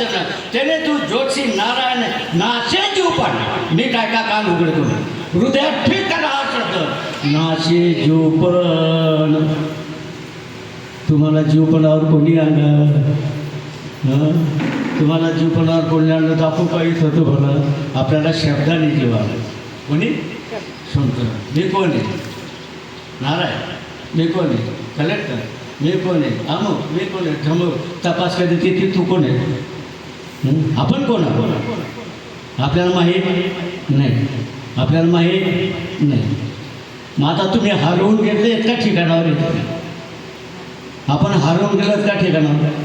वाचन त्याने तू ज्योतिषी नारायण नाचे जीवपण मी काय का कान उघडतो हृदयात ठीक करा हा शब्द नाचे जीवपण. तुम्हाला जीवपणावर कोणी आणलं? तुम्हाला जीवपणावर कोणी आणलं तर आपण काहीच होतो भला. आपल्याला शब्दाने जीव आलं. कोणी? शंकर. मी कोण आहे? नारायण. मी कोण आहे? कलेक्टर. मी कोण आहे? अमुक. मी कोण आहे? ठमक. तपास कधी तिथे तू कोण आहे? आपण कोण आहोत आपल्याला माहीत नाही. आपल्याला माहीत नाही. मग आता तुम्ही हरवून घेतले का ठिकाणावर येते? आपण हरवून गेलोत का ठिकाणावर?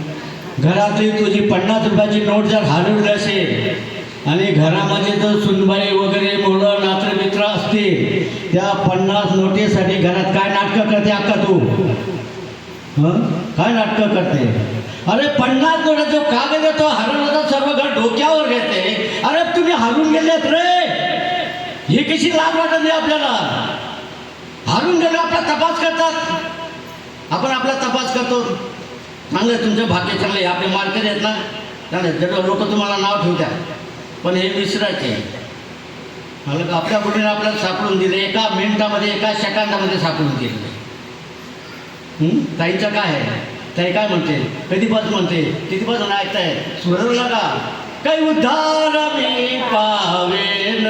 घरातली तुझी 50 रुपयाची नोट जर हरवली असेल आणि घरामध्ये जर सुनबाई वगैरे मुलं नात्र मित्र असतील त्या 50 नोटीसाठी घरात काय नाटकं करते अक्का तू? काय नाटकं करते? अरे 50 नोटा जो कागद आहे तो हरवला तर सर्व घर डोक्यावर घेते. अरे तुम्ही हरवून गेलेत रे. ही कशी लाज वाटत नाही आपल्याला? हरवून गेलो आपला तपास करतात. आपण आपला तपास करतो. चांगलं तुमचं भाग्य चांगलं आहे. आपले मार्केट आहेत ना चांगले लोक तुम्हाला नाव ठेवतात पण हे विसरायचे. मला का आपल्या मुलीने आपल्याला सापडून दिले एका मिनिटामध्ये एका सेकंदामध्ये सापडून दिले. ताईचं काय आहे? ताई काय म्हणते? कधीपासून म्हणते? कितीपासून ऐकताय? सुरवला का? काही उद्धार मी पावेन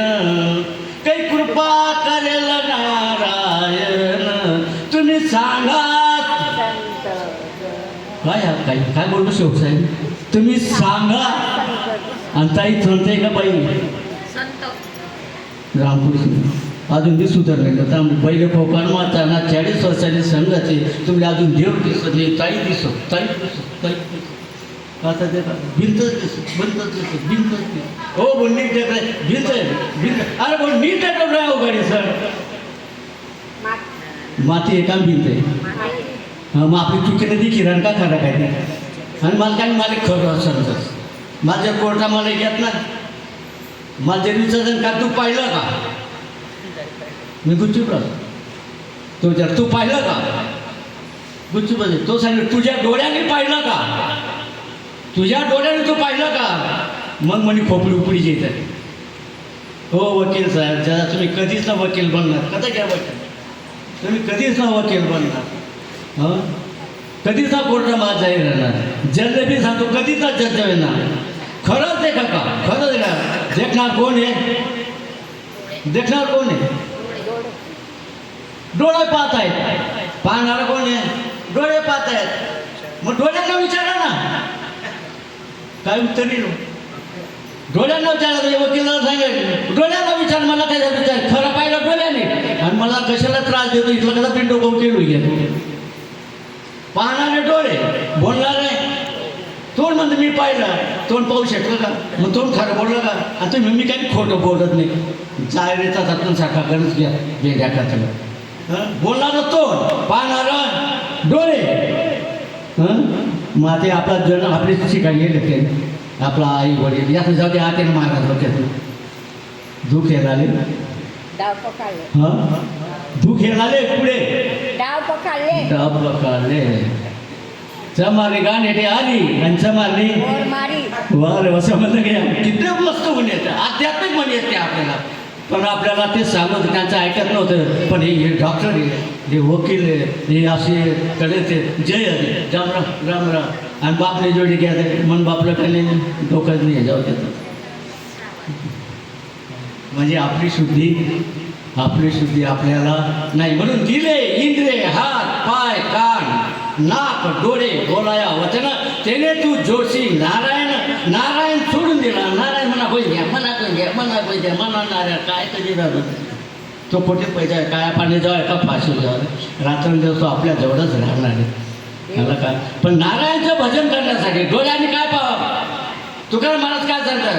काही कृपा करेल नारायण तुम्ही सांगा. काय काय काय बोलतो शेवट साहेब? तुम्ही सांगा. आणि ताई म्हणते का बाई रामकृष्ण अजून बी सुधारले तर पहिले फोकान वाचाना 40 वर्षांनी संघाचे तुम्ही अजून देव दिसत नाही. ताई दिसत ताई दिसत ताई दिसत आता ते भिंतच दिसत भिंतच दिसत भिंतच दिसत. हो बोल नीट टेकले भिंत भिंत. अरे बोल नीट टेकलं नाही हो गाडी सर. माती एका भिंत आहे. मग आपली चुकीने ती किरण का खरं काय आणि मालकाने मालिक खरं समजत माझ्या कोर्टा मला घेत ना माझे विसर्जन का तू पाहिलं का? मी गुच्चूप तो जर तू पाहिलं का? गुच्चूप तो सांगितलं तुझ्या डोळ्याने पाहिलं का? तुझ्या डोळ्याने तू पाहिलं का? मग म्हणे खोपडी उपडीची येतात. हो वकील साहेब जरा तुम्ही कधीच ना वकील बनणार. कसा घ्या वकील? तुम्ही कधीच ना वकील बनणार. कधीच ना कोर्ट माझ जाहीर राहणार. जज बी सांगतो कधीच ना जज येणार. खरंच आहे का? खरंच आहे का? देखणार कोण आहे? देखणार कोण आहे? डोळे पाहत आहेत. पाहणारा कोण आहे? डोळे पाहत आहेत. मग डोळ्यांना विचारा ना काय उत्तर येईल? डोळ्यांना विचारा. वकिलाला सांगेल डोळ्यांना विचार मला काय विचार खरं पाहिलं डोळ्याने आणि मला कशाला त्रास देतो इथलं कसा पिंडो भाऊ केलो घे. पाहणारे डोळे बोलणारे तोंड म्हणजे मी पाहिलं तोंड पाहू शकलं का? मग तोंड खरं बोललं का? आणि तुम्ही मी काही खोटं बोलत नाही. जायरेचा जातून साखा करत घ्या वेगळ्या करता. बोलणारं तोंड पाहणारं डोळे. मग ते आपला जण आपली शिकायला गेले ते आपला आई वडील यात जाऊ दे आते महाराज डोक्यात दुःख हे झाले. दुःख हे झाले पुढे डाव पकडले चमारी गाणे आली आणि चमारली वर असं म्हणलं घ्या. किती मस्त म्हणे येतं आध्यात्मिक म्हणे येते आपल्याला. पण आपल्याला ते सांगत त्यांचं ऐकत नव्हतं. पण हे डॉक्टर आहे हे वकील आहे हे असे कडे ते जय हरी राम राम राम राम आणि बापने जोडी घ्या मन बापलं काही नाही डोक्यात नाही जाऊ देतात. म्हणजे आपली शुद्धी आपल्याला नाही म्हणून दिले इंद्रे हात पाय कान नाक डोळे बोलाया वचन त्याने तू जोशी नारायण सोडून दिला. नारायण म्हणा पाहिजे म्हणा पाहिजे म्हणा नारायण काय कधी राहतो तो कुठे पैसे काय पाणी जाऊ का फाशी जावं रात्र दिवस तो आपल्या जवळच राहणार आहे. मला काय पण नारायणचं भजन करण्यासाठी डोळ्यांनी काय पाहावं? तुकाराम महाराज काय सांगतात?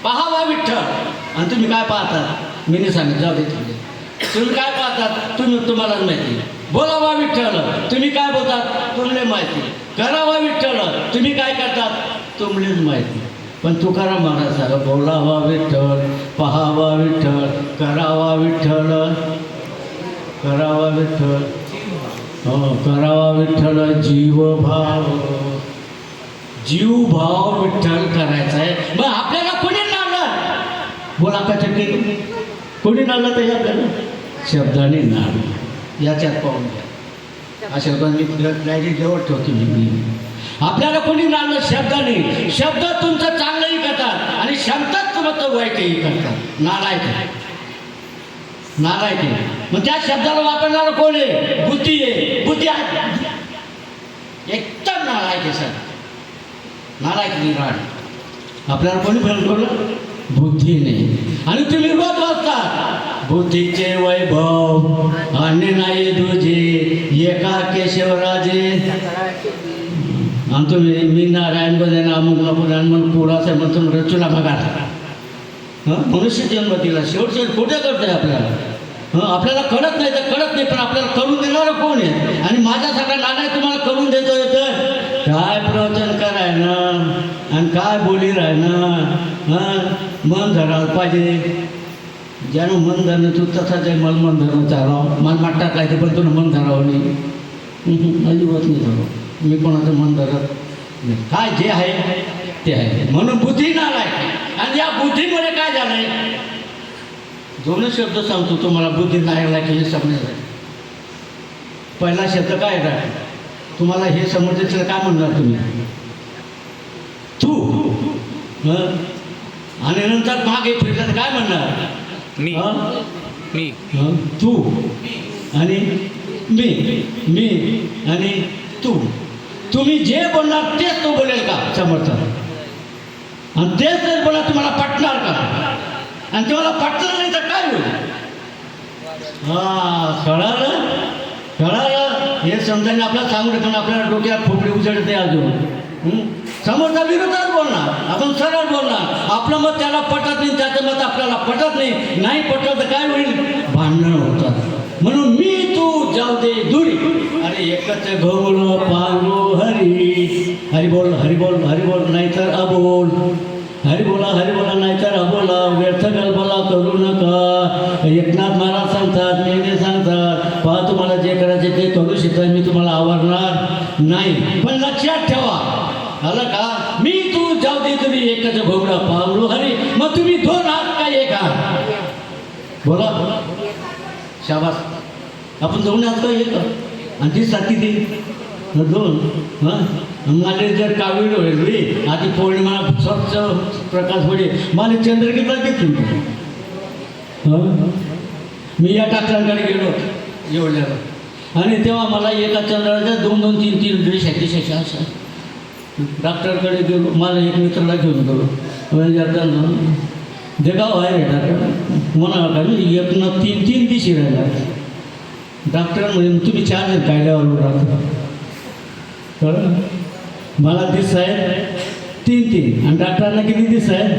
पाहावा विठ्ठल. आणि तुम्ही काय पाहतात? मी नाही सांगितलं जाऊ दे. तुम्ही काय पाहतात? तुम्हालाच माहिती. बोलावा विठ्ठल तुम्ही काय बोलतात? तुम्हाला माहिती. करावा विठ्ठल तुम्ही काय करतात? तुम्हालाच माहिती. पण तुकाराम महाराज सांगा बोलावा विठ्ठल पाहावा विठ्ठल करावा विठ्ठल करावा विठ्ठल जीव भाव जीव भाव विठ्ठल करायचा आहे. मग आपल्याला कोणी नाडलं? बोला का चक्की, कोणी नाडलं तर आपल्याला शब्दाने नाड. याच्यात पाहून घ्या. अशा मी डायरेक्ट जवळ ठेवतो मी. आपल्याला कोणी नाडलं? शब्दाने. शब्द तुमचं चांगलंही करतात आणि शब्दात तुमचं वाईटही करतात. नालायक, नालायक. मग त्या शब्दाला वापरणारं कोण आहे? बुद्धी आहे. बुद्धी आहे एकदम नालायक आहे सर, नालायक निराळ. आपल्याला कोणी बनवलं? बुद्धी नाही. आणि तुम्ही रोज वाचता बुद्धीचे वैभव अन्य नाही दुजे एका केशवराजे. आणि तुम्ही मी नारायण बदन अमुकला पुराण म्हणून पुराचे म्हणून रचूला बघा. मनुष्य जन्म दिला शेवटचे कुठे करतोय आपल्याला? आपल्याला कळत नाही तर कळत नाही, पण आपल्याला करून देणारं कोण आहे? आणि माझ्यासारखा नाना तुम्हाला करून देतोय तर काय प्रवचन कराय ना आणि काय बोली राह ना. मन धरायला पाहिजे. ज्यानं मन धरणं तू तसा जे मन मन धरणं चालावं. मन माट टाकायचं पण तुला मन धरावं नाही. अजिबात नाही धरावं. मी कोणाचं मन धरत नाही. काय जे आहे ते आहे. म्हणून बुद्धी नालाय. आणि या बुद्धीमुळे काय झालंय? दोन शब्द सांगतो तुम्हाला बुद्धी नाही की हे समजायचं. पहिला शब्द काय का तुम्हाला हे समजायचं काय म्हणणार तुम्ही? तू. आणि नंतर मागे फिरलं काय म्हणणार? मी. मी. तू आणि मी आणि तू. तुम्ही जे बोलणार तेच तो बोलेल का समर्थ? आणि तेच बोला तुम्हाला पटणार का? आणि तुम्हाला पटलं नाही तर काय होईल? कळालं कळालं. हे समजायला आपल्याला सांगू पण आपल्याला डोक्यात खोपडी उजळते अजून. समोरचा विरोधात बोलणार, आपण सरळ बोलणार. आपलं मत त्याला पटत नाही, त्याचं मत आपल्याला पटत नाही. नाही पटलं तर काय होईल? भांडणं होतात. म्हणून मी तू जाऊ दे दुरी. अरे एकच घोळ पांगो हरी. हरी बोल हरी बोल हरी बोल नाहीतर अबोल. हरी बोला नाहीतर अबोला. व्यर्थ गलबला करू नका. एकनाथ महाराज सांगतात, नेहमी सांगतात, पहा तुम्हाला जे करायचे ते करू शकता, मी तुम्हाला आवडणार नाही. पण लक्षात ठेवा आलं का? मी तू जाऊ दे तुम्ही एकच घोगडा पांगलो हरी. मग तुम्ही दोन हात काय एक हात? बोला शाबास. आपण दोन हात काय एक? आणि ती साथी दे दोन. मला जर कावीळ होईल आधी पौर्णिमा स्वच्छ प्रकाश पडे मला चंद्रगीता घेतली. मी या डॉक्टरांकडे गेलो एवढ्याला आणि तेव्हा मला एका चंद्राच्या 2-2, 3-3 ड्रेस आहेत अशा. डॉक्टरकडे गेलो. मला एक मित्राला घेऊन गेलो. देगाव आहे रे डॉक्टर म्हणा का मी एक न 3-3 दिशी राहिला. डॉक्टर म्हणजे तुम्ही 4 जण काढल्यावर राहतो. कळलं? मला दिस आहेत 3-3 आणि डॉक्टरांना किती दिस आहेत?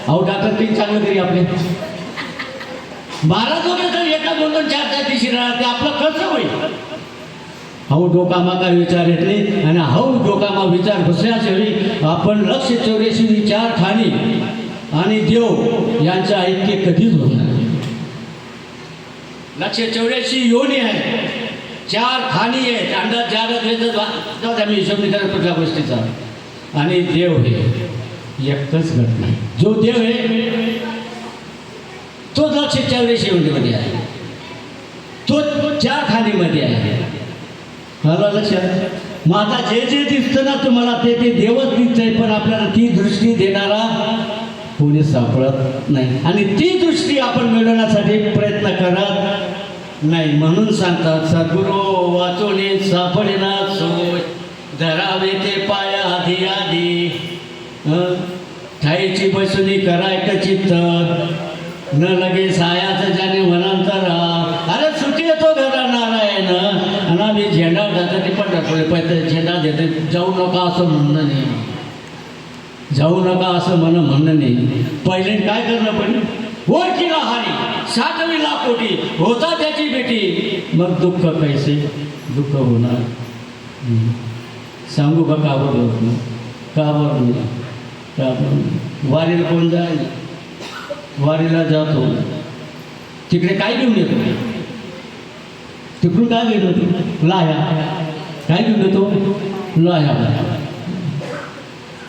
अहो डॉक्टर किती चांगलं तरी आपले 12 लोक तर एका 2-2, 4-4 दिशी राहते. आपलं कसं होईल? हाऊ डोकामा काय विचार येत नाही. आणि हाऊ डोकामा विचार बसल्याशिवाय आपण 184 4 खाणी आणि देव यांचं ऐक्य कधीच होणार नाही. 184 योनी आहे, 4 खाणी आहेत. अंदाज जागा आम्ही हिशोब नाही करत कुठल्या गोष्टीचा. आणि देव हे एकच घटना. जो देव आहे तो 184 योनीमध्ये आहे. तो 4 खाणीमध्ये आहे. मला लक्षात. मग आता जे जे दिसतं ना तुम्हाला ते देवच दिसतंय. पण आपल्याला ती दृष्टी देणारा कोणी सापडत नाही. आणि ती दृष्टी आपण मिळवण्यासाठी प्रयत्न करत नाही. म्हणून सांगतात सद्गुरू वाचोने सापडेना सोय. धरावे ते पाया आधी आधी. ठाईची बसुनी करायचं चित्त. न लगे सायाचं ज्याने मनांतरा. अरे सुटी येतो घरा नारायण. आणि आम्ही झेंडा जातात पंढरपूर पैसे झेंडा देते. जाऊ नका असं म्हणणं नाही. जाऊ नका असं म्हणणं नाही. पहिले काय करणं पण ओळखीला हारी 7वीला कोटी होता त्याची बेटी. मग दुःख कैसे दुःख होणार. सांगू का काबर होत नाही? काबर नाही काबर. वारीला कोण जाय? वारीला जातो तिकडे काय घेऊन येतो? तिकडून काय घेऊन येतो? लाया. काय घेऊन येतो? लाया.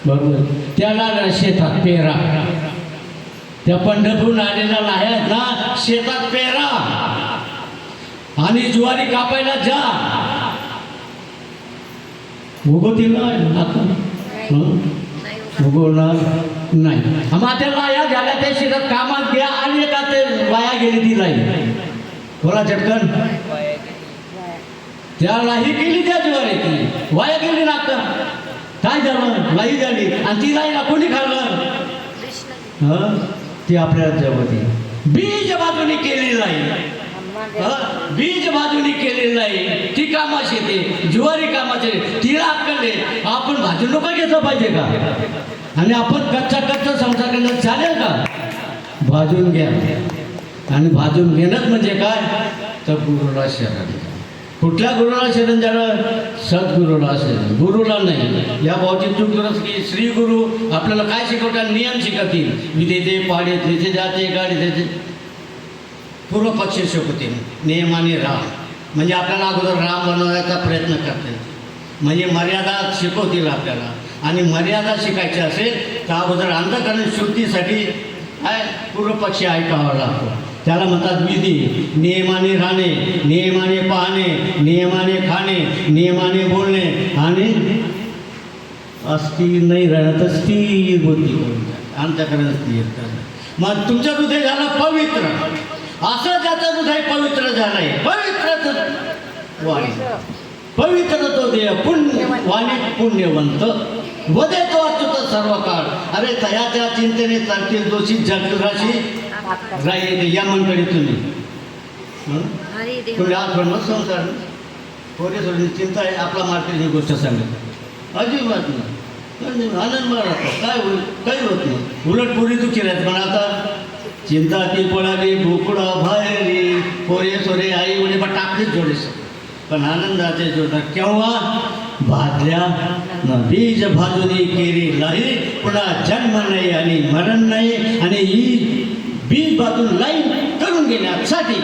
बरोबर. त्याला ना शेतात पेरा, त्या पंढरपूर आलेल्या लाह्यात ना शेतात पेरा आणि ज्वारी कापायला जा. उगवतील उगवणार नाही. मग त्या लाया झाल्या त्या शेतात कामात घ्या आणि एका ते वाया गेली ती लाई. बोला चटकन. त्या लाही केली त्या ज्वारी ती वाया गेली ना. काय झालं? लाई झाली आणि ती लाईला कोणी खाल्लं? ती आपल्याला जवळ बीज बाजूने केलेली लाई. बीज बाजूने केलेलं आहे ती कामाची येते. ज्वारी कामाची तिला अक्कल आहे. आपण भाजून नको घेतलं पाहिजे का? आणि आपण कच्चा संसार करणं चालेल का? भाजून घ्या. आणि भाजून घेणंच म्हणजे काय? तर गुरुला शरण. कुठल्या गुरुला शरण द्यावं? सद्गुरूला शरण, गुरुला नाही. या भावची चूक करत की श्री गुरु आपल्याला काय शिकवतात? नियम शिकवतील. विधेते पाडे तिथे जाते गाडी देते. पूर्व पक्ष शिकवतील नियमाने राम. म्हणजे आपल्याला अगोदर राम बनवण्याचा प्रयत्न करते. म्हणजे मर्यादा शिकवतील आपल्याला. आणि मर्यादा शिकायची असेल तर अगोदर अंतःकरण शुद्धीसाठी काय पूर्व पक्षी ऐकावा लागतो. त्याला म्हणतात विधी. नियमाने राहणे, नियमाने पाहणे, नियमाने खाणे, नियमाने बोलणे आणि अस्थिर नाही राहणं तर स्थिर बुद्धी करून द्या. अंतःकरण स्थिर करणं. मग तुमचं हृदय झालं पवित्र. असं ज्याचं हृदय पवित्र झालंय, पवित्र वाणी, पवित्र तो देह, पुण्य वाणी पुण्यवंत वदे तो अच्युत सर्व काळ. अरे तयाच्या चिंतेने चालतील दोषी जगराशी राहील. या मनकडे तुम्ही तुम्ही आज म्हणून संसार थोडी थोडी चिंता आहे. आपला मार्केट ही गोष्ट सांगत अजिबात नाही. आनंद मला काय होईल? काही होत नाही. उलट पुरी दुखी राहत. पण आता चिंता ती पळाली गोकुळा बाहेरी पोरे सोरे आई वडे पण टाकलीच जोडेस. पण आनंदाचे जोडा केव्हा? भाजल्या न बीज भाजूनी केरी लाई. पुन्हा जन्म नाही आणि मरण नाही. आणि ही बीज भाजून लाई करून घेण्यासाठी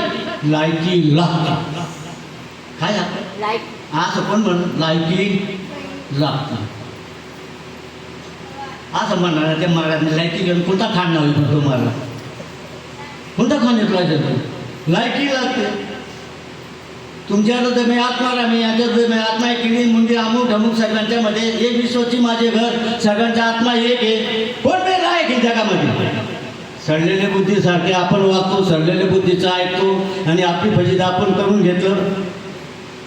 लायकी लागते. काय लागतं? असं पण म्हण लायकी लागतं. असं म्हणणार त्या महाराजांनी लायकी घेऊन कोणता खाण नाही पण तुम्हाला कोणता खाण येतो? लायकी लागते. तुमच्या हृदय मी आत्मा मी यांच्या हृदय मी आत्मा एक किडी मुंडी अमुक ढमुक सगळ्यांच्या मध्ये एक विश्वची माझे घर. सगळ्यांचा आत्मा एक आहे. कोण वेगळा आहे की जगामध्ये? सडलेल्या बुद्धीसारखे आपण वागतो. सडलेल्या बुद्धीचं ऐकतो आणि आपली फजिती आपण करून घेतलं.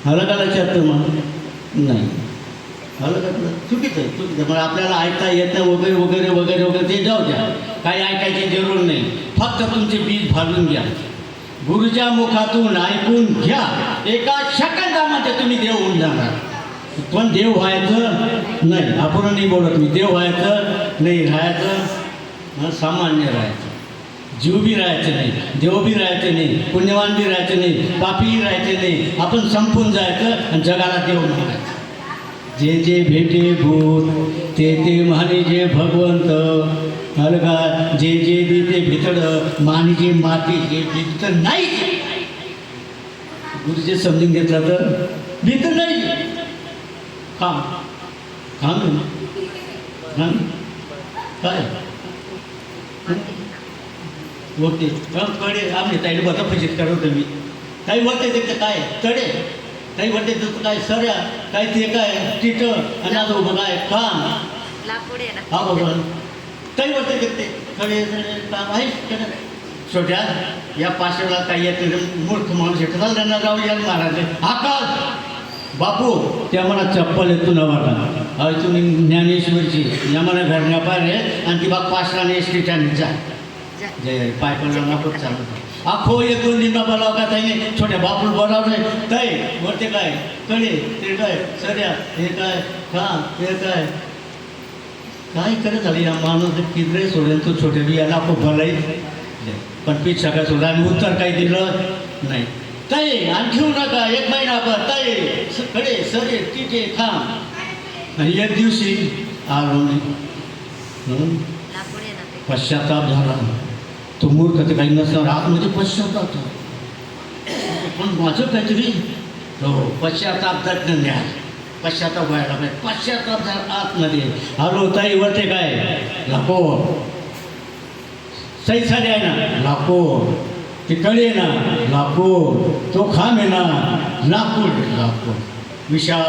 आलं का लक्षात? मग नाही आलं का? चुकीचं आहे, चुकीचं. मग आपल्याला ऐकता येत नाही वगैरे वगैरे वगैरे वगैरे ते जाऊ द्या. काही ऐकायची जरूर नाही. फक्त तुमचे बीज भाजून घ्या. गुरुच्या मुखातून ऐकून घ्या. एका सेकंदामध्ये तुम्ही देव होऊन जाणार. पण देव व्हायचं नाही. आपण नाही बोलत मी. देव व्हायचं नाही. राहायचं सामान्य राहायचं. जीव बी राहायचं नाही, देव बी राहायचं नाही, पुण्यवान बी राहायचं नाही, पापीही राहायचं नाही. आपण संपून जायचं आणि जगाला देव म्हणायचं. जे जे भेटे भूत ते ते मानिजे भगवंत. अलगा जे जे देते भितड मानिजे माती जे भीत नाही. गुरुजी समजून घेतलं तर भीत नाही. काम काम काय होते कडे आम्ही ताईला बघा फजित करतो मी. काही वरते ते काय तडे, काही वरते तर काय सर्या, काही ते काय टिट आणि आता उभं काय काम हा बघा. काही वरते ते कडे काम आहे छोट्या. या पाचशेला काही येते मूर्ख माणूस येतो त्यांना जाऊ या महाराज आकाश बापू त्या मला चप्पल येतो ना बघा. तुम्ही ज्ञानेश्वरची या मला घरण्या पाहिजे आणि ती बाग पाचशाने स्ट्रीटाने जा जय पाय पडला नको चालत. अख्खो एक दोन दिन बोलाव का ताईने छोट्या बापूल बोलावले. ताई वरते काय कडे ते काय सर्या हे काय का हे काय काय करत झालं या माणूस किदरे सोडेल तो छोटे बी याला खूप भलाई. पण पीठ सगळं सोडा आणि उत्तर काही दिलं नाही. ताई आणि ठेवू नका एक महिनाभर. ताई कडे सरे तिथे थांब. आणि एक दिवशी आलो नाही. पश्चाताप झाला. तो मूर्ख ते काही नसणार आतमध्ये पश्चाताप. पण माझं काहीतरी हो पश्चाताप दर्शन द्या. पश्चाताप व्हायला पाहिजे. पश्चाताप झाला आतमध्ये आलो ताई वरते काय लाकोर, सैसारी आहे ना लाकोर, ती कळी आहे ना लाकोर, तो खांब आहे ना लाकूड लाकूड, विशाल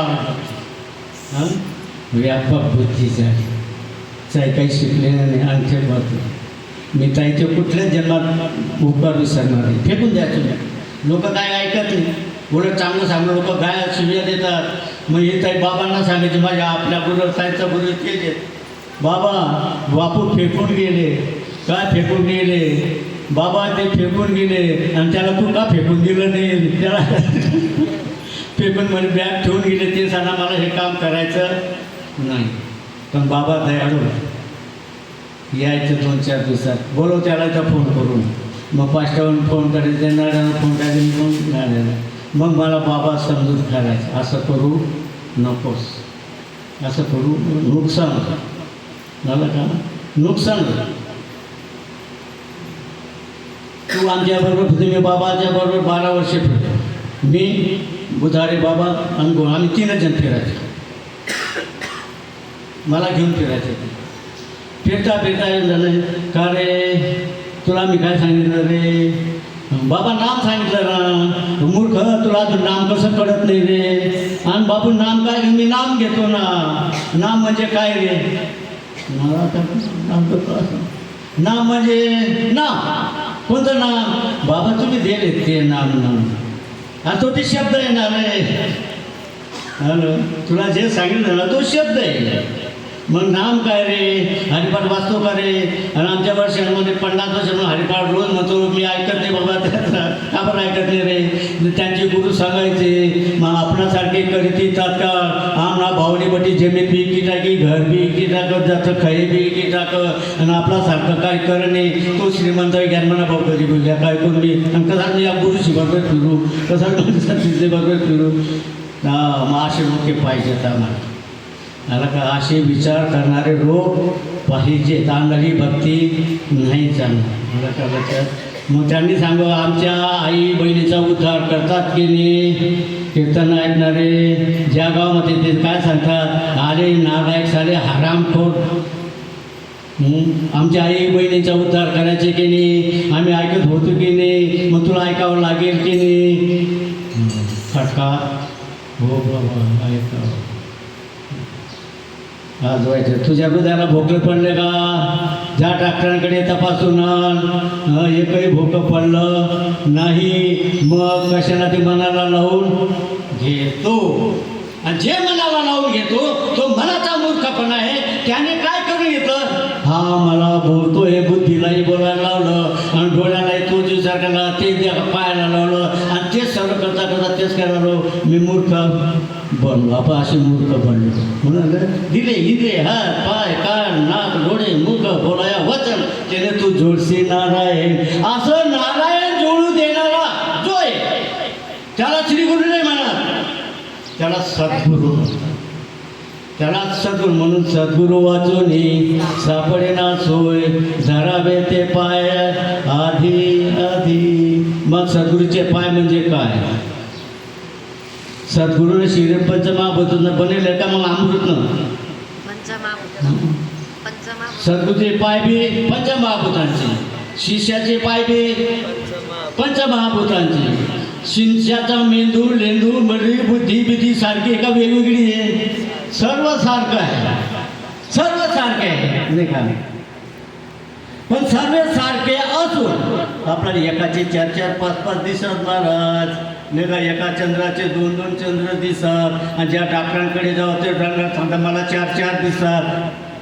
हां व्यापक बुद्धी झाली. चाय काही शिकलेलं नाही अंगठे बाजू. मी ताईच्या कुठल्याच जन्मात उपकार विसरणार नाही. फेकून द्यायचं नाही. लोक काय ऐकत नाही. उलट चांगलं सांगलं लोक गाय शिव्या देतात. मग हे ताई बाबांना सांगायचे माझ्या आपल्या गुरु ताईचा गुरु केले बाबा बापू फेकून गेले. काय फेकून गेले बाबा? ते फेकून गेले आणि त्याला तू का फेकून दिलं नाही? त्याला फेकून म्हणजे बॅग ठेवून गेले. ते सांगा मला हे काम करायचं नाही. पण बाबा दयाळू यायचं 2-4 दिवसात. बोलव त्याला तर फोन करून. मग 5टाहून फोन करायचे, नाड्याला फोन करायचे, मग नाड्याला. मग मला बाबा समजून करायचं असं करू नकोस, असं करू नुकसान झालं का नुकसान. तू आमच्याबरोबर तुम्ही बाबाच्या बरोबर 12 वर्षे फिरतो. मी बुधारे बाबा आणि गोळ आम्ही 3 जण फिरायचे. मला घेऊन फिरायचे. फिरता फिरता झालं का रे तुला मी काय सांगितलं रे बाबा? नाम सांगितलं ना मूर्ख, तुला अजून नाम कसं कळत नाही रे? आणि बापू नाम काय? मी नाम घेतो ना. नाम म्हणजे काय रे? मला आता नाम नाम म्हणजे नाम. कोणतं नाम? बाबा तुम्ही दिले ते नाम. नाम आणि तो ते शब्द आहे ना रे. हॅलो तुला जे सांगितलं ना तो शब्द आहे. मग नाम काय रे? हरिपाठ वाचतो का रे? आणि आमच्या वर्षांमध्ये 50 वर्ष म्हणून हरिपाठ रोज म्हणतो. मी ऐकत नाही बाबा त्याचा. आपण ऐकत नाही रे. त्यांचे गुरु सांगायचे मग आपणासारखे करीती तात्काळ आमना भावनी बटी जमीन बी की टाकी, घर बी की टाकत जातं, खळे बी की टाकं. आणि आपल्यासारखं काय करणे तो श्रीमंत ज्ञानमना भाऊ कधी बोलल्या काय करून मी आणि कसा मी या गुरुशी बरोबर फिरू, कसा तिथे बरोबर फिरू. मग असे मोठे पाहिजेत आम्हाला. आला का? असे विचार करणारे लोक पाहिजे. तांदळी भक्ती नाही चालणार. मला का लक्षात. मग त्यांनी सांगू आमच्या आई बहिणीचा उद्धार करतात की नाही? कीर्तन ऐकणारे ज्या गावामध्ये ते काय सांगतात? आले नालायक साले हरामखोर. आमच्या आई बहिणीचा उद्धार करायचे की नाही? आम्ही ऐकत होतो की नाही? मग तुला ऐकावं लागेल की नाही? फटका हो बाबा ऐकावं. आज व्हायचं तुझ्या हृदयाला भोकं पडले का? ज्या डॉक्टरांकडे तपासून एकही भोकं पडलं नाही. मग कशाला ते मनाला लावून घेतो. आणि जे मनाला लावून घेतो तो मनाचा मूर्खपणा आहे. त्याने काय करून घेतं? हा मला बोलतोय, बुद्धीलाही बोलायला लावलं आणि डोळ्यालाही तोच विचार केला, ते पायाला लावलं आणि तेच सर्व करता करता तेच करायला लावलं. मी मूर्ख बनलो. आपण असे मूर्ख बनलो म्हणून दिले हिरे हात पाय कान नाक डोळे मुख बोलाया वचन त्याने तू जोडशी नारायण. असं नारायण जोडू देणारा जो आहे त्याला श्रीगुरु नाही म्हणत, त्याला सद्गुरू. त्याला सद्गुरू म्हणून सद्गुरू वाचून सापडे ना सोय धरावे ते पाय आधी आधी. मग सद्गुरूचे पाय म्हणजे काय? सद्गुरूने शिरे पंचमहाभूतांना बनवले का? मग अमृतनं सद्गुरूचे पाय बी पंचमहाभूतांचे, शिष्याचे पाय बी पंचमहाभूतांचे. शिष्याचा मेंदू लेंदू मरी बुद्धी बिद्धी सारखी का वेगवेगळी आहे? सर्व सारखं आहे, सर्व सारखे आहे नाही का? पण सर्व सारखे असून आपल्याला एकाचे 4-4 5-5 दिसत महाराज नाही का? एका चंद्राचे 2-2 चंद्र दिसत. आणि ज्या डॉक्टरांकडे जावं ते डॉक्टर सांगतात मला 4-4 दिसतात.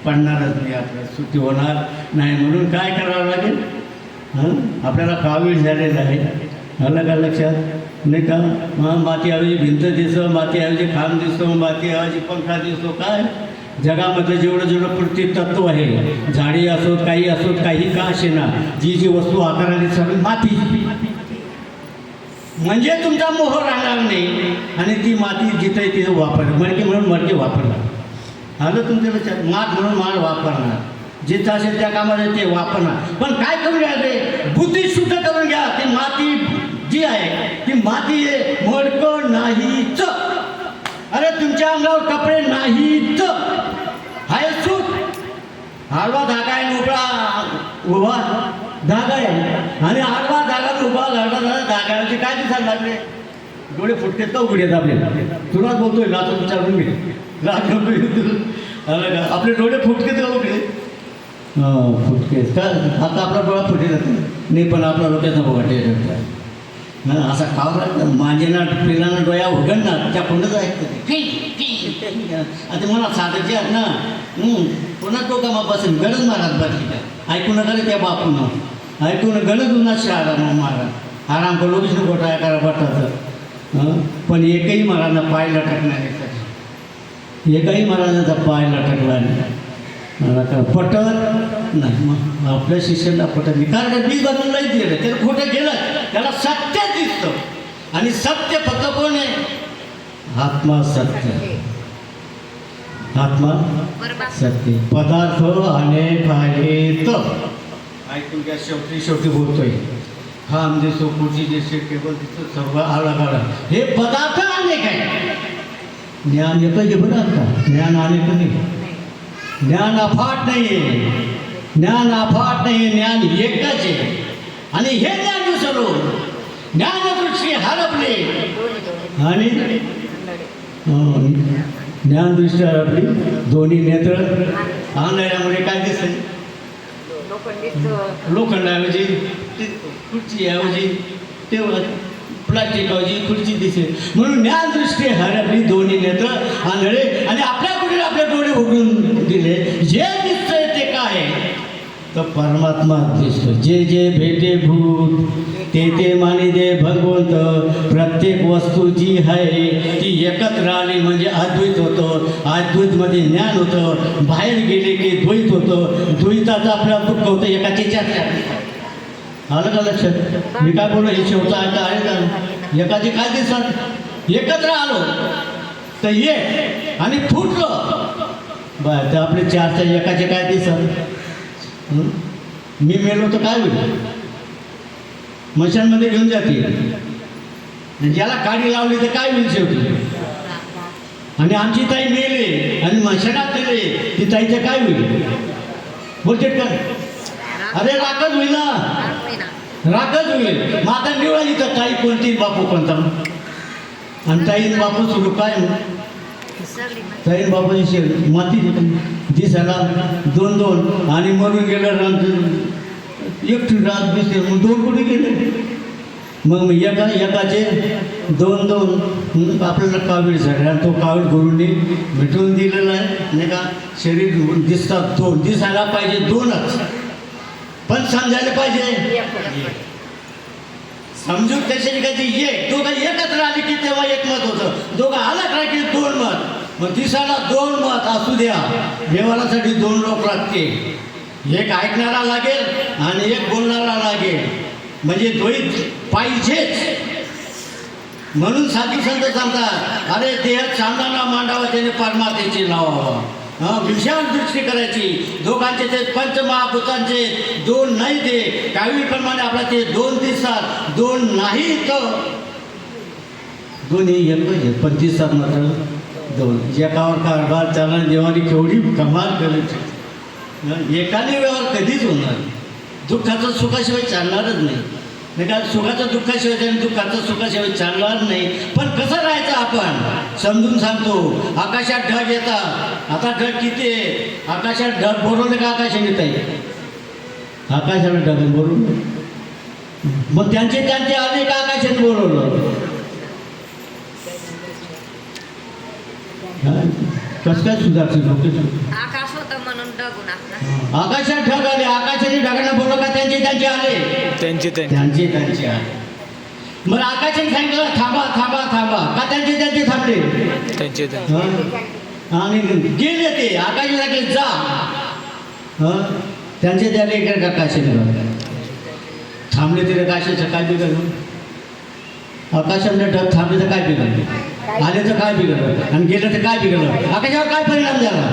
पडणारच नाही, आपल्याला सुट्टी होणार नाही. म्हणून काय करावं लागेल? आपल्याला कावीळ झालेलं आहे. आलं का लक्षात नाही का? मग मातीऐवजी भिंत दिसतो, मातीऐवजी खांब दिसतो, मातीऐवजी पंखा दिसतो. काय जगामध्ये जेवढं जेवढं प्रत्येक तत्व आहे, झाडी असोत काही असोत काही का असेना, जी जी वस्तू आकाराने सगळी माती म्हणजे तुमचा मोह राहणार नाही. आणि ती माती जिथे तिथे वापर मडके म्हणून मडके वापरणार. आलं तुमच्या लक्षात? माठ म्हणून माठ वापरणार. जिथं असेल त्या कामाला ते वापरणार. पण काय करून घ्या ते बुद्धी शुद्ध करून घ्या. ती माती जी आहे ती माती आहे, मडकं नाहीच. अरे तुमच्या अंगावर कपडे नाहीत, हाय सूट, आडवा धागा आहे, उपळा उभा धागा आहे, आणि आडवा धागा उभा धागाची काय दिसायला लागले? डोळे फुटकेत का उघडे आहेत आपले? तुलाच बोलतोय ना, तो विचारून घे राग आपले डोळे फुटकेत का उघडे? फुटकेत का? आता आपला डोळा फुटेल नाही, पण आपला डोक्याचा वाटेल असा खावा लागतं. माझेना पिलांना डोळ्या उघडणार त्या पुढंच ऐकतं आता मला साधायचे आहेत ना. पुन्हा तो का मग बसेल गरज महाराज बसली का ऐकू नका रे त्या बापून ऐकून गणच उन्हात आराम महाराज आराम करू लोक गोठा करा बटाचं. पण एकही महाराजांना पाय लटकणार नाही, एकही महाराजांचा पाय लटकला नाही, मला का पटत नाही. मग आपल्या शिष्याला पटत नाही, कारण मी बनवून नाही दिलं, त्याला खोटं गेलं, त्याला सत्य दिसतं. आणि सत्य फक्त कोण आहे? आत्मा सत्य, आत्मा सत्य. पदार्थ अनेक आहेत, ऐकून घ्या. शेवटी बोलतोय खांब दिसतो, खुर्ची दिसते, टेबल दिसतो, सर्व आला हे पदार्थ अनेक आहे. ज्ञान एकच आहे बरं का, ज्ञान अनेक नाही, ज्ञान अफाट नाही आहे, ज्ञान अफाट नाही आहे, ज्ञान एकच आहे. आणि हे ज्ञान विसरलो, ज्ञानदृष्टी हरपली, आणि ज्ञानदृष्टी हरपली, दोन्ही नेत्र अंधाऱ्यामुळे काय दिसते? लोखंडाऐवजी खुर्ची ऐवजी तेव्हा प्लास्टिक ऐवजी खुर्ची दिसेल. म्हणून ज्ञानदृष्टी हरपली, दोन्ही नेत्र आंधळे, आणि आपल्या पुढे आपले डोळे उघडून दिले. जे दिसतंय ते काय? तर परमात्मा दिसतो. जे जे भेटे भूत ते माने दे भगवंत. प्रत्येक वस्तू जी आहे ती एकत्र आली म्हणजे अद्वैत होतं, अद्वैतमध्ये ज्ञान होतं, बाहेर गेले की द्वैत होतं, द्वैताचं आपल्याला दुःख होतं, एकाची चर्चा. आलं का लक्षात? मी काय बोललो? हे शेवटचं आहे का? एकाची काय दिसत? एकत्र आलो तर एक, आणि फुटलो बर तर आपले चारच्या एकाचे काय दिसत? मी मेलो तर काय होईल? मशांमध्ये घेऊन जातील, ज्याला काडी लावली तर काय होईल शेवटी? आणि आमची ताई मेली आणि मशानात गेले, ती ताईचं काय होईल? बोलते का? अरे राखच होईल ना, राखच होईल. मग आता निवडाली तर ताई कोणती, बापू कोणता? आणि ताईन बापू सुरू काय? ताईन बापूची माती दिसायला दोन दोन, आणि मरून गेलं एकटी रात दिसते, मग दोन कुठे गेले? मग एकाचे दोन दोन आपल्याला कावीळ झाले, आणि तो कावीळ गुरुंनी भेटून दिलेला आहे नाही का? शरीर दिसतात दोन, दिसायला पाहिजे दोनच, पण समजायला पाहिजे समजून कशाची कधी एक. दोघं एकत्र आले की तेव्हा एक मत होतं, दोघं अलग राहिले की दोन मत. मग दिसायला दोन मत असू द्या, व्यवहारासाठी दोन लोक लागते, एक ऐकणारा लागेल आणि एक बोलणारा लागेल, म्हणजे द्वैत पाहिजेच. म्हणून साधू संत सांगतात, अरे देह चांदणा मांडावा त्याने परमात्म्याची लावावा. विशाल दृष्टी करायची. दोघांचे ते पंचमहाभूतांचे दोन नाही, ते कावीळप्रमाणे आपला ते दोन दिसतात, दोन नाही तर दोन्ही एकच, पण दिसतात मात्र दोन. एकावर कारभार चालणार, देवानी केवढी कमाल करायची. एकाने व्यवहार कधीच होणार, दुःखाचं सुखाशिवाय चालणारच नाही का? सुखाचं दुःखाशिवाय आणि दुःखाचं सुखाशिवाय चालणार नाही. पण कसं राहायचं आपण समजून सांगतो. आकाशात ढग येतात, आता ढग किती आहे? आकाशात ढग बोलवले का आकाशाने ताई? आकाशाला ढग बोलवलं, मग त्यांचे आले का आकाशाने बोलवलं? कसं काय सुधारतील लोक? आकाश होतं म्हणून ढगून आकाशात ढग आले, आकाशाने ढगांना बोलव का? त्यांचे आले, त्यांचे आले. मग आकाशाने सांगितलं थांबा थांबा थांबा का? त्यांचे थांबले, आणि गेले ते. आकाशाने सांगितले जा, त्यांचे त्याले इकडे आकाशाने थांबले. तरी आकाशाचं काय बिघडलं? आकाशाने ढग थांबले तर काय बिघडलं? आले तर काय बिघडलं? आणि गेलं तर काय बिघडलं? आकाशावर काय परिणाम झाला?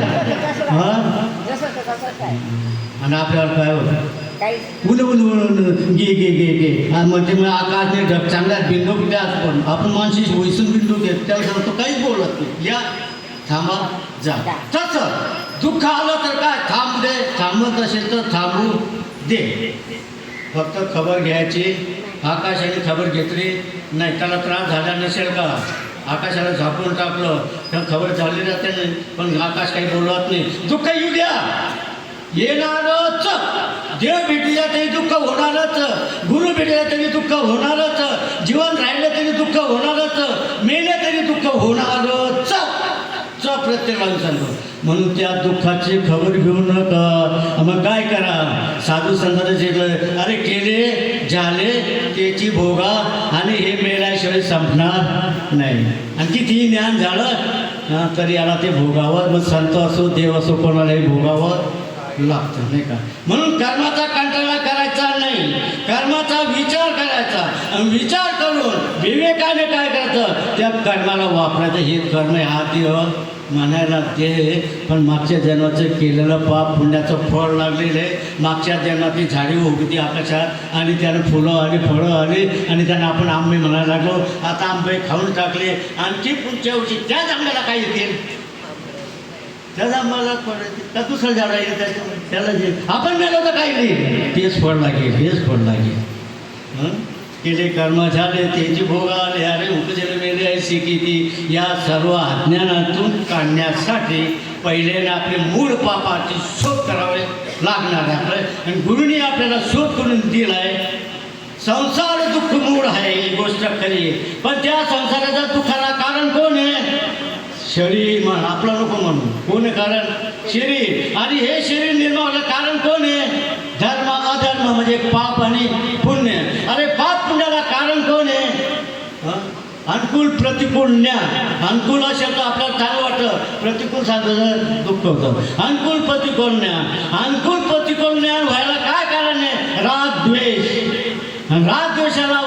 आणि आपल्यावर काय होतं? काहीच उल उल उल गे गे गे गे मग ते मग आकाशने ढग चांगल्यात बिंदू द्याच पण आपण माणशी वैसून बिंदू घेत त्याला सांगतो काहीच बोलत नाही या थांबा जा तसं दुःख आलं तर काय थांब दे थांबत असेल तर थांबू दे फक्त खबर घ्यायची आकाशाने खबर घेतली नाही त्याला त्रास झाला नसेल का आकाशाला झाकून टाकलं तर खबर झाली राहते नाही पण आकाश काही बोलत नाही दुःख येऊ द्या येणारच देव भेटला तरी दुःख होणारच गुरु भेटला तरी दुःख होणारच जीवन राहिलं तरी दुःख होणारच मेले तरी दुःख होणारच प्रत्येकाला सांगतो म्हणून त्या दुःखाची खबर घेऊ नका मग काय करा साधू संतांना शिकलं अरे केले झाले त्याची भोगा आणि हे मेल्याशिवाय संपणार नाही आणि कितीही ज्ञान झालं तरी याला ते भोगावं मग संत असो देव असो कोणालाही भोगावं लागतं नाही का म्हणून कर्माचा कंटाळा करायचा नाही कर्माचा विचार करायचा आणि विचार करून विवेकाने काय करायचं त्या कर्माला वापरायचं हे कर्म हा देव म्हणायला ते पण मागच्या जन्माचं केलेलं पाप पुण्याचं फळ लागलेलं आहे मागच्या जन्मातली झाडी उगती आकाशात आणि त्यानं फुलं आली फळं आली आणि त्यांना आपण आंबे म्हणायला लागलो आता आंबे खाऊन टाकले आणखी पुढच्या वर्षी त्याच आंब्याला काय येतील त्याला आम्हाला का दुसरं झाड आहे त्याला जे आपण मेलो तर काही नाही तेच फळ लागेल हेच फळ लागेल केले कर्म झाले त्याची भोग आले अरे उपजेले मेले ऐसी किती या सर्व अज्ञानातून काढण्यासाठी पहिल्याने आपले मूळ पापाची शोध करावे लागणार आहे आपलं आणि गुरुनी आपल्याला शोध करून दिला आहे संसार दुःख मूळ आहे ही गोष्ट खरी आहे पण त्या संसाराच्या दुःखाला कारण कोण आहे शरीर म्हण आपलं नको म्हणून कोण आहे कारण शरीर आणि हे शरीर निर्माण व्हायला कारण कोण आहे धर्म अधर्म म्हणजे पाप आणि पुण्य अरे पाप पुण्याला कारण कोण आहे अनुकूल प्रतिकूल ज्ञान अनुकूल असेल तर आपल्याला चांगलं वाटतं प्रतिकूल सांगतं दुःख होतं अनुकूल प्रतिकूल ज्ञान अनुकूल प्रतिकूल ज्ञान व्हायला काय कारण आहे राग द्वेष आणि राग द्वेषाला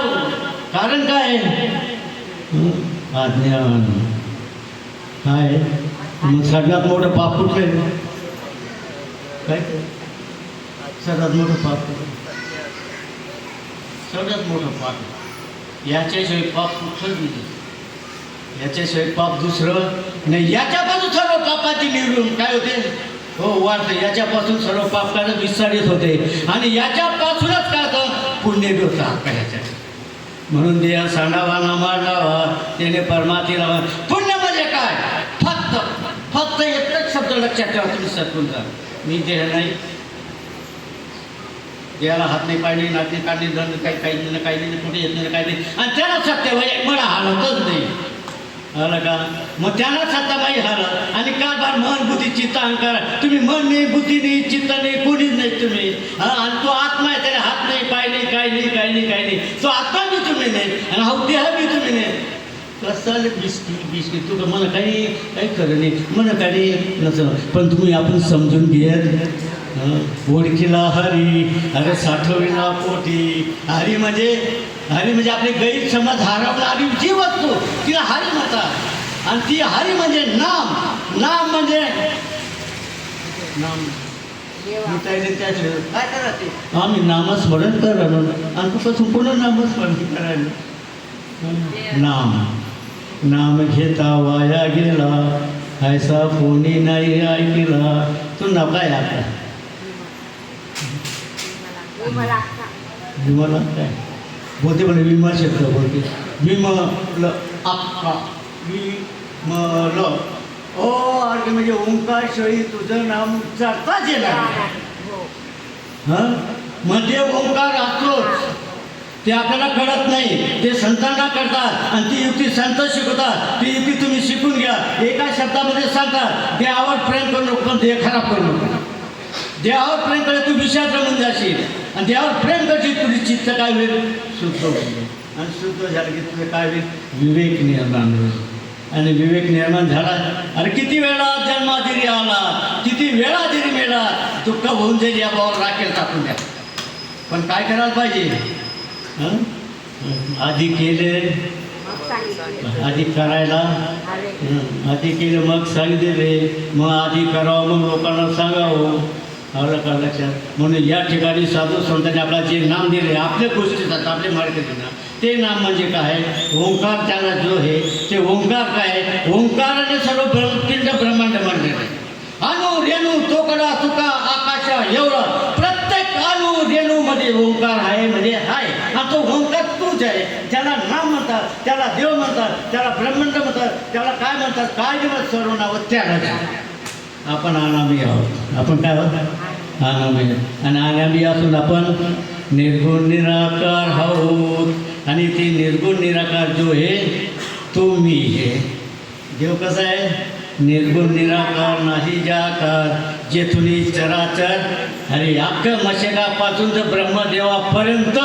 कारण काय अज्ञान काय मग सगळ्यात मोठं पाप कुठलं काय सगळ्यात मोठं पाप सगळ्यात मोठं पाप याच्याशिवाय पाप कुठलंच नाही याच्याशिवाय पाप दुसरं नाही याच्यापासून सर्व पापाची निर्णय काय होते हो वाढतं याच्यापासून सर्व पाप काय विस्तारित होते आणि याच्यापासूनच काय होतं पुण्य होतं करायच्या म्हणून देह सांडावा ना मांडावा त्याने परमातीला पुण्य म्हणजे काय फक्त फक्त एकच शब्द लक्षात ठेवा तुम्ही सत्पून जा मी देह नाही देहाला हात नाही पाहिजे नात नाही काढली दंड काही नाही कुठे येत नाही काही नाही आणि त्याला सत्य म्हणजे मला हालतच नाही आलं का मग त्याला सत्ताबाई हालत आणि कारभार मन बुद्धी चित्त अहंकार तुम्ही मन नाही बुद्धी नाही चित्त नाही कोणीच नाही तुम्ही आणि तो आत्मा आहे त्याला हात नाही पाय नाही काही नाही तो आत्मा बी तुम्ही नाही आणि हा देह बी तुम्ही नाही कसं बिस्किट तुला मला काही खरं नाही मला काही नसं पण तुम्ही आपण समजून घेत ओळखीला हरी अरे साठवलीला पोटी हरी म्हणजे आपले गैरसमज हरवणारी जी वस्तू तिला हरी म्हणतात आणि ती हरी म्हणजे नाम म्हणजे नाम काय करा ते आम्ही नामस्मरण करा आणि तुपासून पुन्हा नामस्मरण करायला नाम घेता वाया गेला ऐसा कोणी नाही ऐकला तू नाव काय आता विमला काय बोलते म्हणे विमा शब्द बोलते विमल अक्का विमल ओ अरे म्हणजे ओंकार शळी तुझं नाम उच्चारताच येणार हां मध्ये ओंकार असतोच ते आपल्याला कळत नाही ते संतांना करतात आणि ती युक्ती संत शिकवतात ती युक्ती तुम्ही शिकून घ्या एका शब्दामध्ये सांगतात देहावर प्रेम करू नको पण देह खराब करू नको देहावर प्रेम करे तू विषयात रमून जाशील आणि देहावर प्रेम करशील तुझी चित्त काय होईल शुद्ध होईल आणि शुद्ध झालं की तुझं काय होईल विवेक निर्माण होईल आणि विवेक निर्माण झाला अरे किती वेळा जन्मादिरी आला किती वेळा दिरी मेला दुःख होऊन जाईल या भावावर राखेल टाकून द्या पण काय करायला पाहिजे आधी केले आधी करायला आधी केलं मग सांगितले मग आधी करावं मग लोकांना सांगावं आलं का लक्षात? म्हणून या ठिकाणी साधू संतांनी आपला जे नाम दिले आपल्या गोष्टीसाठी आपले मार्गदर्शन ते नाम म्हणजे काय? ओंकार. त्याला जो आहे ते ओंकार काय आहे? ओंकाराने सर्व पिंड ब्रह्मांड मांडलेलं आहे. अणु रेणू तोकडा तुका आकाशा एवढं प्रत्येक अणु रेणूमध्ये ओंकार आहे म्हणजे आहे. आणि तो ओंकार तूच आहे. त्याला नाम म्हणतात, त्याला देव म्हणतात, त्याला ब्रह्मांड म्हणतात, त्याला काय म्हणतात? काय दिवस सर्व नाव त्याला. आपण अनामी आहोत. आपण काय आहोत? अनामी. आणि अनामी असून आपण निर्गुण निराकार आहोत. आणि ते निर्गुण निराकार जो आहे तो मी आहे. देव कसा आहे? निर्गुण निराकार नाही जाकार जेथुनी चराचर. अरे अख्ख्या मशेकापासून तर ब्रह्मदेवापर्यंत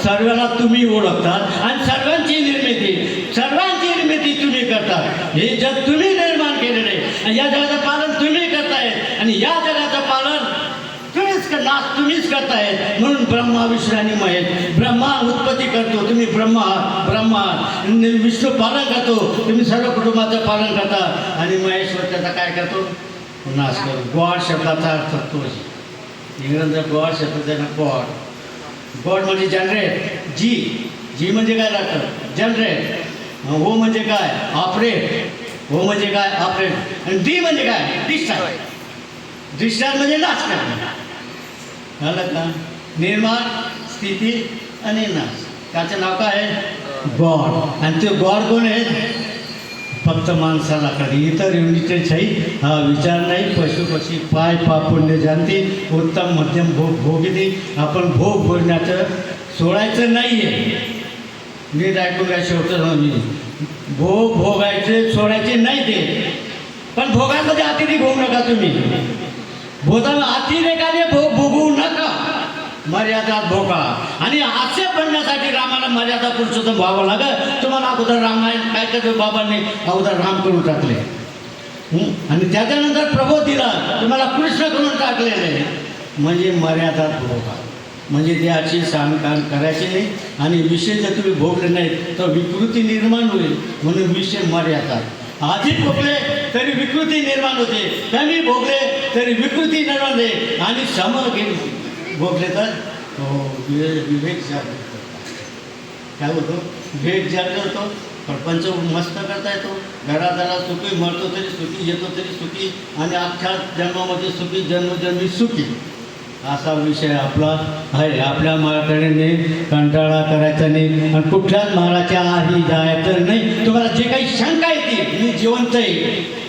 सर्वाला तुम्ही ओळखतात आणि सर्वांची निर्मिती तुम्ही करता. हे जग तुम्ही निर्माण केलेलं आहे. या जगाचं पालन तुम्ही करतायत आणि या जगाचं पालन तुम्हीच करतायत. म्हणून ब्रह्मा विष्णू आणि महेश. ब्रह्मा उत्पत्ती करतो, तुम्ही ब्रह्मा विष्णू पालन करतो, तुम्ही सर्व कुटुंबाचं पालन करता. आणि महेश्वर त्याचा काय करतो? नाश करतो. गॉड शब्दाचा अर्थ तो इंग्रजांचा गॉड शब्दाचा गॉड म्हणजे जनरेट. जी म्हणजे काय लागतं? जनरेट. हो म्हणजे काय? ऑपरेट. हो म्हणजे काय? ऑपरेट. आणि डी म्हणजे काय? डिस्चार्ज म्हणजे नाश करणे. झालं का? निर्माण, स्थिती आणि नाश. त्याचं नाव काय आहे? गॉड. आणि ते गॉड कोण आहे? फक्त माणसाला कधी इतर युनिटेसाठी हा विचार नाही. पशु पक्षी पाय पुण्य जाणते, उत्तम मध्यम भोग भोगते. आपण भोग भोगण्याचं सोडायचं नाही आहे. नीट ऐकून काय शेवटचं मी भोग भोगायचे सोडायचे नाही ते. पण भोगांमध्ये अतिरेक होऊ नका तुम्ही. अतिरेकाने भोग भोगू नका. मर्यादा भोगा. आणि असे बनण्यासाठी रामाला मर्यादा पुरुषोत्तम व्हावं लागेल. तुम्हाला अगोदर रामायण काय करतो बाबांनी अगोदर राम करून टाकले आणि त्याच्यानंतर प्रबोध दिला, तुम्हाला कृष्ण करून टाकलेले. म्हणजे मर्यादा भोगा. म्हणजे त्याची सांगकान करायची नाही. आणि विषय जर तुम्ही भोगले नाही तर विकृती निर्माण होईल. म्हणून विषय मर्यादा. अधिक भोगले तरी विकृती निर्माण होते, कमी भोगले तरी विकृती निर्माण होते. आणि सम भोगले तर विवेक जागृत होतो. काय होतो? विवेक जागृत होतो. प्रपंच मस्त करता येतो. घरादारा सुखी, मरतो तरी सुखी, येतो तरी सुखी आणि अख्ख्या जन्मामध्ये सुखी, जन्मजन्मी सुखी. असा विषय आपला आहे. आपल्या महाराष्ट्राने कंटाळा करायचा नाही आणि कुठल्याच महाराच्या आधी जायचं नाही. तुम्हाला जे काही शंका येते मी जिवंत आहे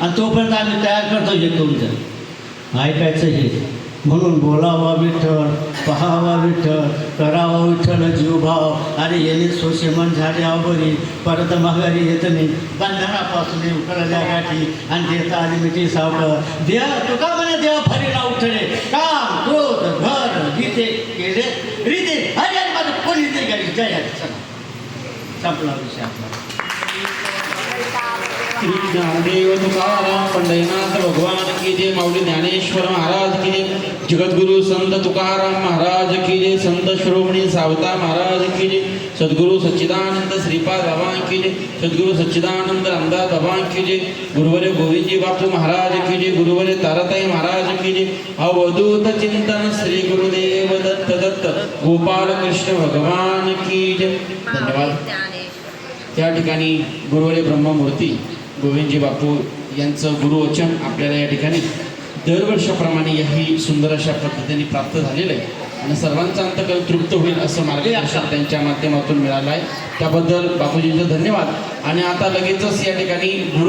आणि तोपर्यंत आम्ही तयार करतो हे तुमचं ऐकायचं हे. म्हणून बोलावा विठ्ठल, पहावा विठ्ठल, करावा विठ्ठल जीवभाव. अरे येणे सोशे मन झाले अवघरी, परत माघारी येत नाही. बंधनापासून उकळल्या गाठी आणि देता आली मिठी सावकर. देव तुका म्हणे देव फरी ना उठले, काम क्रोध घर गीते केले रीते. अरे माझं कोणी ते गाडी जय. संपला विषय आपला. श्री ज्ञानदेव तुकाराम पंढरीनाथ भगवान की जय. माऊली ज्ञानेश्वर महाराज की जय. जगद्गुरु संत तुकाराम महाराज की जय. संत श्रोमणी सावता महाराज की जय. सद्गुरु सच्चिदानंद श्रीपाद बाबा की जय. सद्गुरु सच्चिदानंद रामदास बाबा की जय. गुरुवर्य गोविंदजी बापू महाराज की जय. गुरुवर्य ताराताई महाराज की जय. अवधूत चिंतन श्री गुरुदेव दत्त दत्त गोपाल कृष्ण भगवान की जय. धन्यवाद. त्या ठिकाणी गुरुवर्य ब्रह्ममूर्ती गोविंदजी बापू यांचं गुरुवचन आपल्याला या ठिकाणी दरवर्षाप्रमाणे याही सुंदर अशा पद्धतीने प्राप्त झालेलं आहे आणि सर्वांचा अंतकल तृप्त होईल असं मार्गदर्शन त्यांच्या माध्यमातून मिळालं आहे. त्याबद्दल बापूजींचं धन्यवाद. आणि आता लगेचच या ठिकाणी गुरु